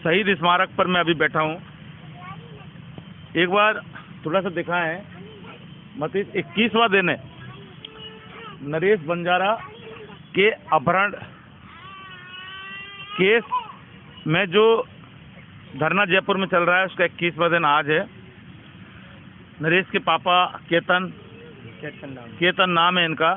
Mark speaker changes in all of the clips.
Speaker 1: शहीद स्मारक पर मैं अभी बैठा हूँ। एक बार थोड़ा सा देखा है, मतलब 21वां दिन है नरेश बंजारा के अपहरण केस में जो धरना जयपुर में चल रहा है उसका 21वां दिन आज है। नरेश के पापा केतन नाम है इनका।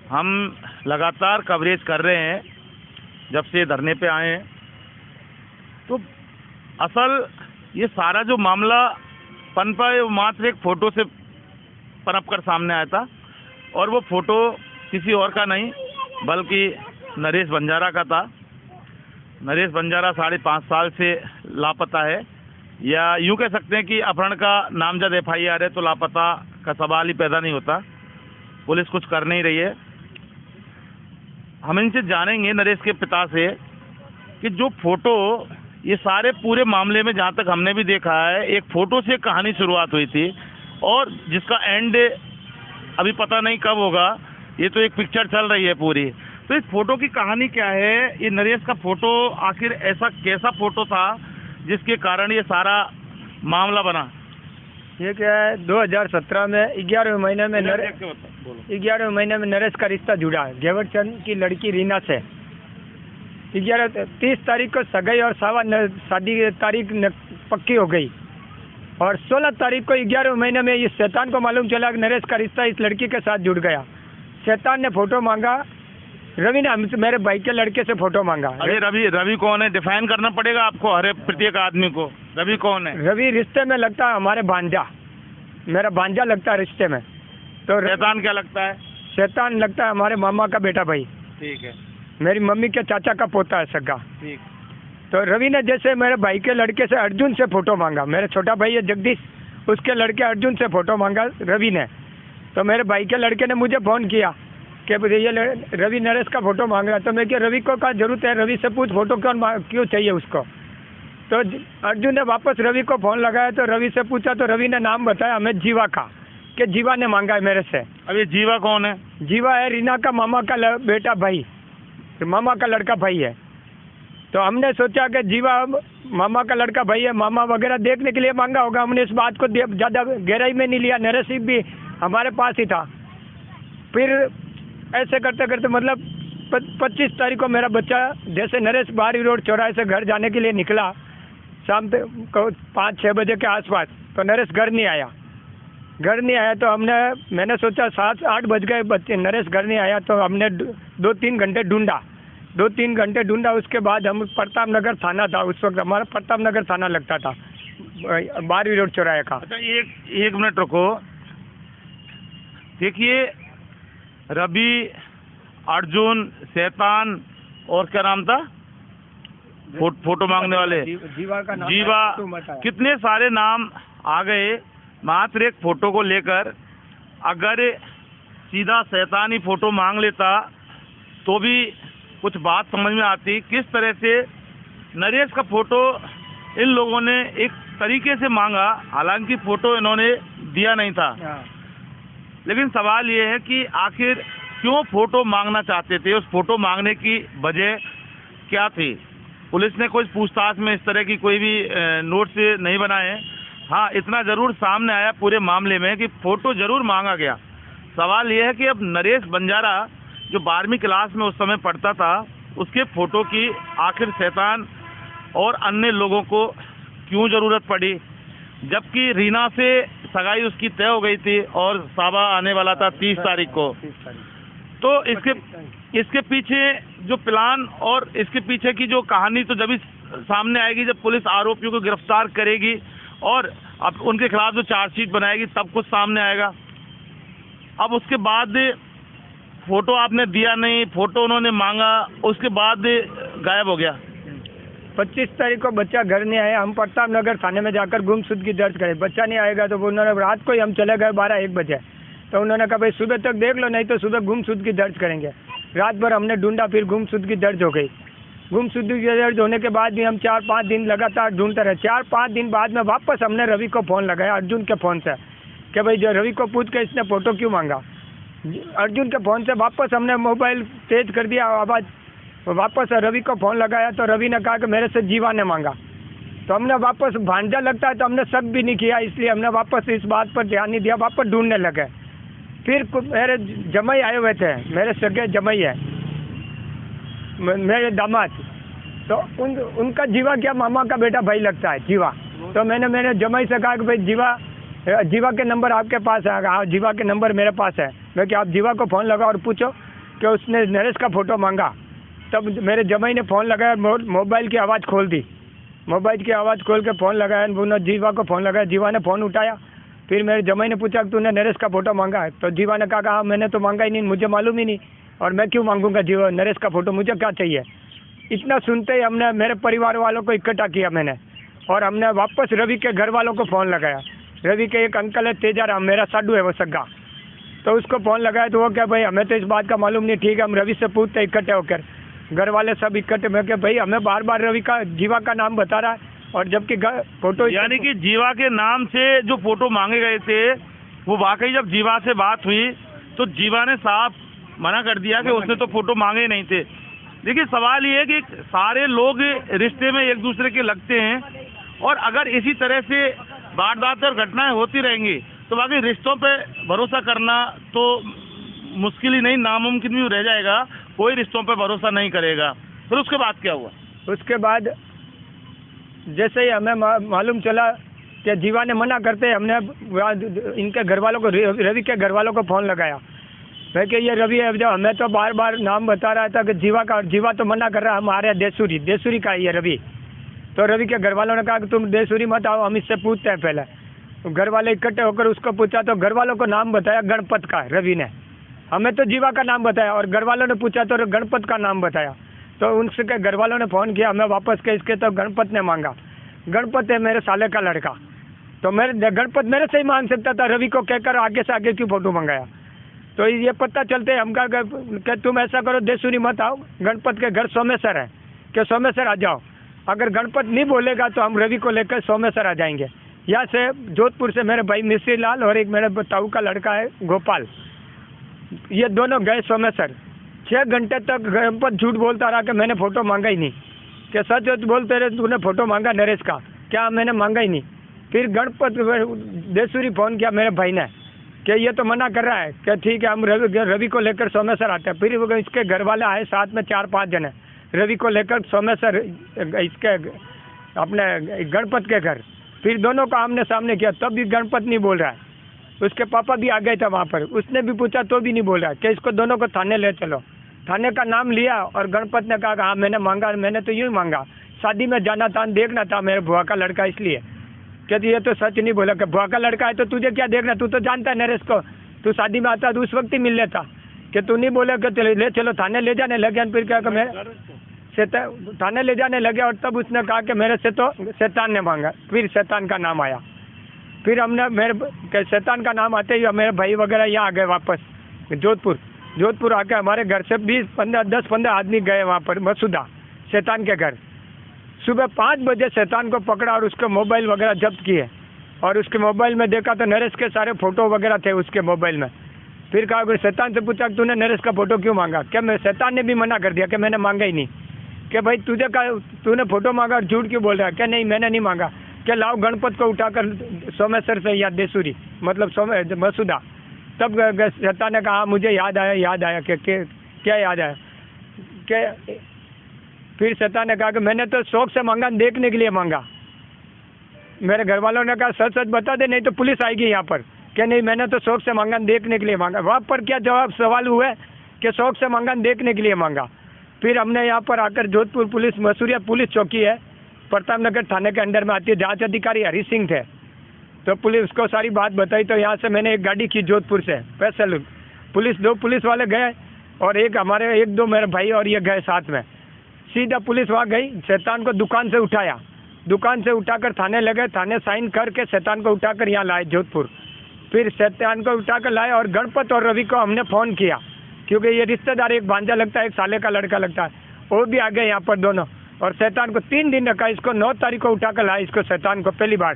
Speaker 1: हम लगातार कवरेज कर रहे हैं जब से धरने पे आए हैं। तो असल ये सारा जो मामला पनपा है वो मात्र एक फ़ोटो से पनप कर सामने आया था, और वो फ़ोटो किसी और का नहीं बल्कि नरेश बंजारा का था। नरेश बंजारा 5.5 साल से लापता है, या यूँ कह सकते हैं कि अपहरण का नामजद FIR है तो लापता का सवाल ही पैदा नहीं होता। पुलिस कुछ कर नहीं रही है। हम इनसे जानेंगे, नरेश के पिता से, कि जो फ़ोटो ये सारे पूरे मामले में जहाँ तक हमने भी देखा है, एक फ़ोटो से कहानी शुरुआत हुई थी और जिसका एंड अभी पता नहीं कब होगा। ये तो एक पिक्चर चल रही है पूरी। तो इस फ़ोटो की कहानी क्या है? ये नरेश का फ़ोटो आखिर ऐसा कैसा फ़ोटो था जिसके कारण ये सारा मामला बना?
Speaker 2: ये क्या है, 2017 में 11वें महीने में 11वें महीने में नरेश का रिश्ता जुड़ा है घेवरचंद की लड़की रीना से। 30 तारीख को सगाई और शादी की तारीख पक्की हो गई, और 16 तारीख को 11वें महीने में इस शैतान को मालूम चला कि नरेश का रिश्ता इस लड़की के साथ जुड़ गया। शैतान ने फ़ोटो मांगा, रवि ने मेरे भाई के लड़के से फ़ोटो मांगा।
Speaker 1: अरे रवि कौन है? डिफाइन करना पड़ेगा आपको, हर प्रत्येक आदमी को। रवि कौन है?
Speaker 2: रवि रिश्ते में लगता है हमारे भांजा, मेरा भांजा लगता है रिश्ते में। तो
Speaker 1: शैतान क्या लगता है?
Speaker 2: शैतान लगता है हमारे मामा का बेटा भाई।
Speaker 1: ठीक है।
Speaker 2: मेरी मम्मी के चाचा का पोता है सगा।
Speaker 1: ठीक।
Speaker 2: तो रवि ने जैसे मेरे भाई के लड़के से अर्जुन से फ़ोटो मांगा, मेरे छोटा भाई है जगदीश, उसके लड़के अर्जुन से फ़ोटो मांगा रवि ने। तो मेरे भाई के लड़के ने मुझे फ़ोन किया कि ये रवि नरेश का फ़ोटो मांग रहा है। तो मैं क्या रवि को क्या ज़रूरत है, रवि से पूछ फ़ोटो क्यों चाहिए उसको। तो अर्जुन ने वापस रवि को फ़ोन लगाया, तो रवि से पूछा तो रवि ने नाम बताया हमें जीवा का, कि जीवा ने मांगा है मेरे से।
Speaker 1: अब ये जीवा कौन है?
Speaker 2: जीवा है रीना का मामा का बेटा भाई, मामा का लड़का भाई है। तो हमने सोचा कि जीवा मामा का लड़का भाई है, मामा वगैरह देखने के लिए मांगा होगा। हमने इस बात को ज़्यादा गहराई में नहीं लिया। नरेश भी हमारे पास ही था। फिर ऐसे करते करते मतलब 25 तारीख को मेरा बच्चा, जैसे नरेश बाहरी रोड चौराहे से घर जाने के लिए निकला शाम को 5-6 बजे के आसपास, तो नरेश घर नहीं आया। तो मैंने सोचा 7-8 बज गए, बच्चे नरेश घर नहीं आया। तो हमने 2-3 घंटे ढूंढा। उसके बाद हम प्रताप नगर थाना था उस वक्त, हमारा प्रताप नगर थाना लगता था बाहरी रोड चौराहे का।
Speaker 1: अच्छा, एक मिनट रुको। देखिए, रवि, अर्जुन, शैतान और क्या नाम था फोटो मांगने वाले?
Speaker 2: जीवा का नाम।
Speaker 1: जीवा, कितने सारे नाम आ गए मात्र एक फ़ोटो को लेकर। अगर सीधा शैतान ही फ़ोटो मांग लेता तो भी कुछ बात समझ में आती। किस तरह से नरेश का फ़ोटो इन लोगों ने एक तरीके से मांगा, हालांकि फ़ोटो इन्होंने दिया नहीं था। लेकिन सवाल ये है कि आखिर क्यों फ़ोटो मांगना चाहते थे? उस फ़ोटो मांगने की वजह क्या थी? पुलिस ने कोई पूछताछ में इस तरह की कोई भी नोट्स नहीं बनाए। हाँ, इतना ज़रूर सामने आया पूरे मामले में कि फ़ोटो ज़रूर मांगा गया। सवाल ये है कि अब नरेश बंजारा जो 12वीं क्लास में उस समय पढ़ता था, उसके फ़ोटो की आखिर शैतान और अन्य लोगों को क्यों ज़रूरत पड़ी, जबकि रीना से सगाई उसकी तय हो गई थी और साबा आने वाला था 30 तारीख को। तो इसके पीछे जो प्लान और इसके पीछे की जो कहानी तो जब सामने आएगी, जब पुलिस आरोपियों को गिरफ्तार करेगी और अब उनके खिलाफ जो चार्जशीट बनाएगी, तब कुछ सामने आएगा। अब उसके बाद फ़ोटो आपने दिया नहीं, फ़ोटो उन्होंने मांगा, उसके बाद गायब हो गया।
Speaker 2: 25 तारीख को बच्चा घर नहीं आया। हम प्रताप नगर थाने में जाकर गुमशुदगी दर्ज करें। बच्चा नहीं आएगा तो उन्होंने रात को ही हम चले गए 12-1 बजे। तो उन्होंने कहा भाई सुबह तक देख लो, नहीं तो सुबह गुमशुदगी दर्ज करेंगे। रात भर हमने ढूंढा, फिर गुमशुदगी दर्ज हो गई। गुमशुदगी दर्ज होने के बाद भी हम 4-5 दिन लगातार ढूंढते रहे। 4-5 दिन बाद में वापस हमने रवि को फ़ोन लगाया, अर्जुन के फ़ोन से, कि भाई जो रवि को पूछ के इसने फ़ोटो क्यों मांगा। अर्जुन के फ़ोन से वापस हमने मोबाइल तेज कर दिया, आवाज़ वापस रवि को फ़ोन लगाया तो रवि ने कहा कि मेरे से जीवा ने मांगा। तो हमने वापस भांजा लगता है तो हमने शक भी नहीं किया, इसलिए हमने वापस इस बात पर ध्यान नहीं दिया, वापस ढूंढने लगे। फिर मेरे जमाई आए हुए थे, मेरे सगे जमाई है, मेरे दामाद, तो उनका जीवा क्या मामा का बेटा भाई लगता है जीवा। तो मैंने मेरे जमाई से कहा कि भाई जीवा के नंबर आपके पास है? हाँ, जीवा के नंबर मेरे पास है। मैं कि आप जीवा को फ़ोन लगाओ और पूछो कि उसने नरेश का फ़ोटो मांगा। तब मेरे जमाई ने फ़ोन लगाया, मोबाइल की आवाज़ खोल दी, मोबाइल की आवाज़ खोल के फ़ोन लगाया, उन्होंने जीवा को फ़ोन लगाया, जीवा ने फ़ोन उठाया। फिर मेरे जमाई ने पूछा कि तूने नरेश का फ़ोटो मांगा है? तो जीवा ने कहा हाँ मैंने तो मांगा ही नहीं, मुझे मालूम ही नहीं, और मैं क्यों मांगूंगा जीवा नरेश का फ़ोटो, मुझे क्या चाहिए। इतना सुनते ही हमने मेरे परिवार वालों को इकट्ठा किया मैंने, और हमने वापस रवि के घर वालों को फ़ोन लगाया। रवि के एक अंकल है तेजाराम, मेरा साडू है वो सग्गा, तो उसको फ़ोन लगाया तो वो क्या भाई हमें तो इस बात का मालूम नहीं, ठीक है हम रवि से पूछते इकट्ठे होकर। घर वाले सब इकट्ठे, मैं क्या भाई हमें बार बार रवि का जीवा का नाम बता रहा है, और जबकि फोटो,
Speaker 1: यानी कि जीवा के नाम से जो फोटो मांगे गए थे वो वाकई जब जीवा से बात हुई तो जीवा ने साफ मना कर दिया कि उसने तो फोटो मांगे नहीं थे। देखिए सवाल ये है कि सारे लोग रिश्ते में एक दूसरे के लगते हैं, और अगर इसी तरह से वारदात और घटनाएं होती रहेंगी तो बाकी रिश्तों पे भरोसा करना तो मुश्किल ही नहीं, नामुमकिन भी रह जाएगा, कोई रिश्तों पे भरोसा नहीं करेगा। फिर उसके बाद क्या हुआ? उसके बाद
Speaker 2: जैसे ही हमें मालूम चला कि जीवा ने मना करते, हमने इनके घर वालों को, रवि के घर वालों को फ़ोन लगाया। मैं कि ये रवि है, जब हमें तो बार बार नाम बता रहा था कि जीवा का, और जीवा तो मना कर रहा है, हम आ रहे हैं देसूरी का ही है रवि। तो रवि के घर वालों ने कहा कि तुम देसूरी मत आओ, हम इससे पूछते हैं पहले। तो घर वाले इकट्ठे होकर उसको पूछा तो घर वालों को नाम बताया गणपत का, रवि ने। हमें तो जीवा का नाम बताया, और घर वालों ने पूछा तो गणपत का नाम बताया। तो उनसे घर वालों ने फ़ोन किया हमें वापस के, इसके तो गणपत ने मांगा। गणपत है मेरे साले का लड़का, तो गणपत मेरे से ही मांग सकता था, रवि को कहकर आगे से आगे क्यों फ़ोटो मंगाया। तो ये पता चलते हम कहा तुम ऐसा करो देसूरी मत आओ, गणपत के घर सोमेश्वर है, कि सोमेश्वर आ जाओ। अगर गणपत नहीं बोलेगा तो हम रवि को लेकर सोमेश्वर आ जाएंगे। यहाँ से जोधपुर से मेरे भाई मिश्री लाल और एक मेरे ताऊ का लड़का है गोपाल, ये दोनों गए सोमेश्वर। 6 घंटे तक गणपत झूठ बोलता रहा कि मैंने फ़ोटो मांगा ही नहीं, कि सच बोलते रहे तूने फ़ोटो मांगा नरेश का, क्या मैंने मांगा ही नहीं। फिर गणपत देसूरी फ़ोन किया मेरे भाई ने कि ये तो मना कर रहा है, कि ठीक है हम रवि को लेकर सोमेश्वर आते हैं। फिर वो इसके घर वाले आए, साथ में 4-5 जने रवि को लेकर सोमेश्वर इसके अपने गणपत के घर। फिर दोनों को आमने सामने किया, तब भी गणपत नहीं बोल रहा है। उसके पापा भी आ गए थे वहाँ पर, उसने भी पूछा तो भी नहीं बोल रहा है, कि इसको दोनों को थाने ले चलो। थाने का नाम लिया और गणपत ने कहा हाँ मैंने मांगा, मैंने तो यूँ ही मांगा, शादी में जाना था, देखना था मेरे बुआ का लड़का, इसलिए। कहती ये तो सच नहीं बोला, कि बुआ का लड़का है तो तुझे क्या देखना, तू तो जानता है नरेश को, तू शादी में आता तो उस वक्त ही मिल लेता, कि तू नहीं बोले कि ले चलो थाने ले जाने लगे। फिर क्या मैं थाने ले जाने लगे, और तब उसने कहा कि मेरे से तो शैतान ने मांगा। फिर शैतान का नाम आया, फिर हमने मेरे शैतान का नाम आते ही मेरे भाई वगैरह यहाँ आ गए वापस जोधपुर आके हमारे घर से 10-15 आदमी गए वहाँ पर मसूदा शैतान के घर। सुबह 5 बजे शैतान को पकड़ा और उसके मोबाइल वगैरह जब्त किए, और उसके मोबाइल में देखा तो नरेश के सारे फ़ोटो वगैरह थे उसके मोबाइल में। फिर कहा कि शैतान से पूछा तूने नरेश का फ़ोटो क्यों मांगा, क्या मैं शैतान ने भी मना कर दिया कि मैंने मांगा ही नहीं। कि भाई तूने फ़ोटो मांगा और झूठ क्यों बोल रहा है, क्या नहीं मैंने नहीं मांगा। क्या लाओ गणपत को उठाकर सोमेश्वर से या देसूरी मतलब मसूदा। तब शैतान ने कहा मुझे याद आया कि क्या याद आया, कि फिर शैतान ने कहा कि मैंने तो शौक से मांगा, देखने के लिए मांगा। मेरे घर वालों ने कहा सच बता दे नहीं तो पुलिस आएगी यहाँ पर, कि नहीं मैंने तो शौक से मांगा, देखने के लिए मांगा। वहाँ पर क्या जवाब सवाल हुए कि शौक से मांगा, देखने के लिए मांगा। फिर हमने यहाँ पर आकर जोधपुर पुलिस, मसूरिया पुलिस चौकी है, प्रताप नगर थाने के अंडर में आती है, जांच अधिकारी हरी सिंह थे। तो पुलिस को सारी बात बताई, तो यहाँ से मैंने एक गाड़ी की जोधपुर से स्पेशल पुलिस, 2 पुलिस वाले गए और एक हमारे 1-2 मेरे भाई और ये गए साथ में। सीधा पुलिस वहाँ गई, शैतान को दुकान से उठाया, दुकान से उठाकर थाने ले गए, थाने साइन करके शैतान को उठाकर यहाँ लाए जोधपुर। फिर शैतान को उठाकर लाए और गणपत और रवि को हमने फ़ोन किया, क्योंकि ये रिश्तेदार, एक भांजा लगता है, एक साले का लड़का लगता है, वो भी आ गए यहाँ पर दोनों। और शैतान को 3 दिन रखा, इसको 9 तारीख को उठाकर लाए इसको, शैतान को पहली बार।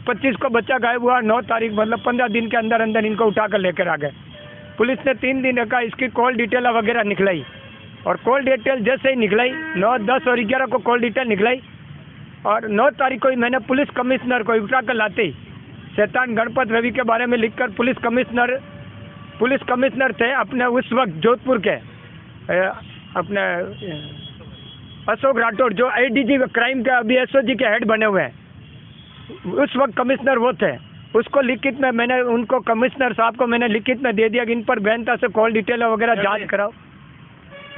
Speaker 2: 25 को बच्चा गायब हुआ, 9 तारीख मतलब 15 दिन के अंदर इनको उठाकर लेकर आ गए। पुलिस ने 3 दिन रखा, इसकी कॉल डिटेल वगैरह निकलाई, और कॉल डिटेल जैसे ही निकलाई 9, 10 और 11 को कॉल डिटेल निकलाई और 9 तारीख को ही मैंने पुलिस कमिश्नर को उठा कर लाते ही शैतान गणपत रवि के बारे में लिखकर पुलिस कमिश्नर थे अपने उस वक्त जोधपुर के अपने अशोक राठौड़ जो ADG क्राइम के अभी SOG के हेड बने हुए हैं, उस वक्त कमिश्नर वो थे। उसको लिखित में मैंने उनको कमिश्नर साहब को मैंने लिखित में दे दिया कि इन पर गहनता से कॉल डिटेल वगैरह जांच कराओ।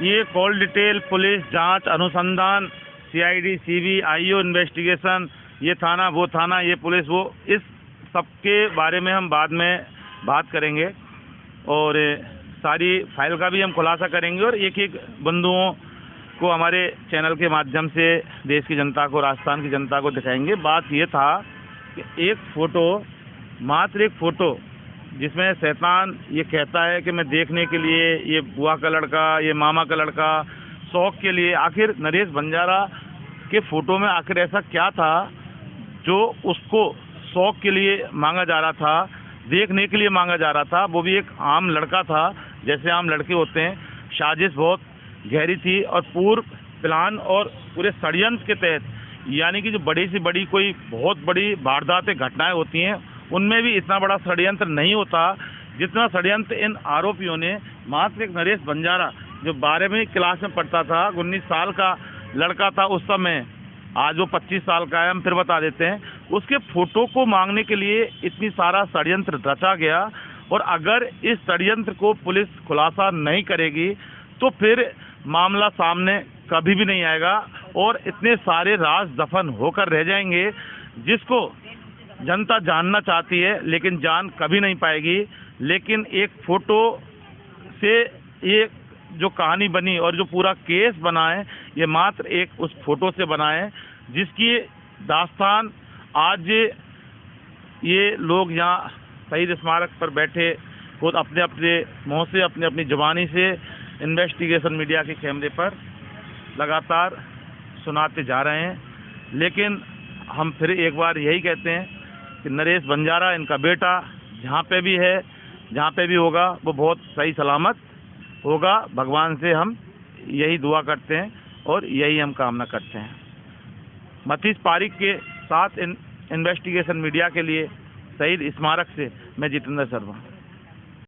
Speaker 1: ये कॉल डिटेल पुलिस जांच अनुसंधान CID CB IO इन्वेस्टिगेशन, ये थाना वो थाना ये पुलिस वो, इस सब के बारे में हम बाद में बात करेंगे और सारी फाइल का भी हम खुलासा करेंगे और एक एक बंधुओं को हमारे चैनल के माध्यम से देश की जनता को, राजस्थान की जनता को दिखाएंगे। बात ये था कि एक फ़ोटो, मात्र एक फ़ोटो जिसमें शैतान ये कहता है कि मैं देखने के लिए, ये बुआ का लड़का, ये मामा का लड़का, शौक के लिए, आखिर नरेश बंजारा के फ़ोटो में आखिर ऐसा क्या था जो उसको शौक के लिए मांगा जा रहा था, देखने के लिए मांगा जा रहा था। वो भी एक आम लड़का था, जैसे आम लड़के होते हैं। साजिश बहुत गहरी थी और पूर्व प्लान और पूरे षड्यंत्र के तहत, यानी कि जो बड़ी से बड़ी कोई बहुत बड़ी वारदातें घटनाएं होती हैं उनमें भी इतना बड़ा षड्यंत्र नहीं होता जितना षड्यंत्र इन आरोपियों ने। मात्र एक नरेश बंजारा जो 12वीं क्लास में पढ़ता था, 19 साल का लड़का था उस समय, आज वो 25 साल का है, हम फिर बता देते हैं। उसके फ़ोटो को मांगने के लिए इतनी सारा षड्यंत्र रचा गया और अगर इस षड्यंत्र को पुलिस खुलासा नहीं करेगी तो फिर मामला सामने कभी भी नहीं आएगा और इतने सारे राज दफन होकर रह जाएंगे जिसको जनता जानना चाहती है लेकिन जान कभी नहीं पाएगी। लेकिन एक फ़ोटो से ये जो कहानी बनी और जो पूरा केस बना है, ये मात्र एक उस फोटो से बना है जिसकी दास्तान आज ये लोग यहाँ शहीद स्मारक पर बैठे खुद अपने अपने मुँह से, अपनी अपनी ज़ुबानी से इन्वेस्टिगेशन मीडिया के कैमरे पर लगातार सुनाते जा रहे हैं। लेकिन हम फिर एक बार यही कहते हैं कि नरेश बंजारा, इनका बेटा, जहाँ पे भी है, जहाँ पे भी होगा, वो बहुत सही सलामत होगा। भगवान से हम यही दुआ करते हैं और यही हम कामना करते हैं। मतीश पारिक के साथ इन्वेस्टिगेशन मीडिया के लिए शहीद स्मारक से मैं जितेंद्र शर्मा।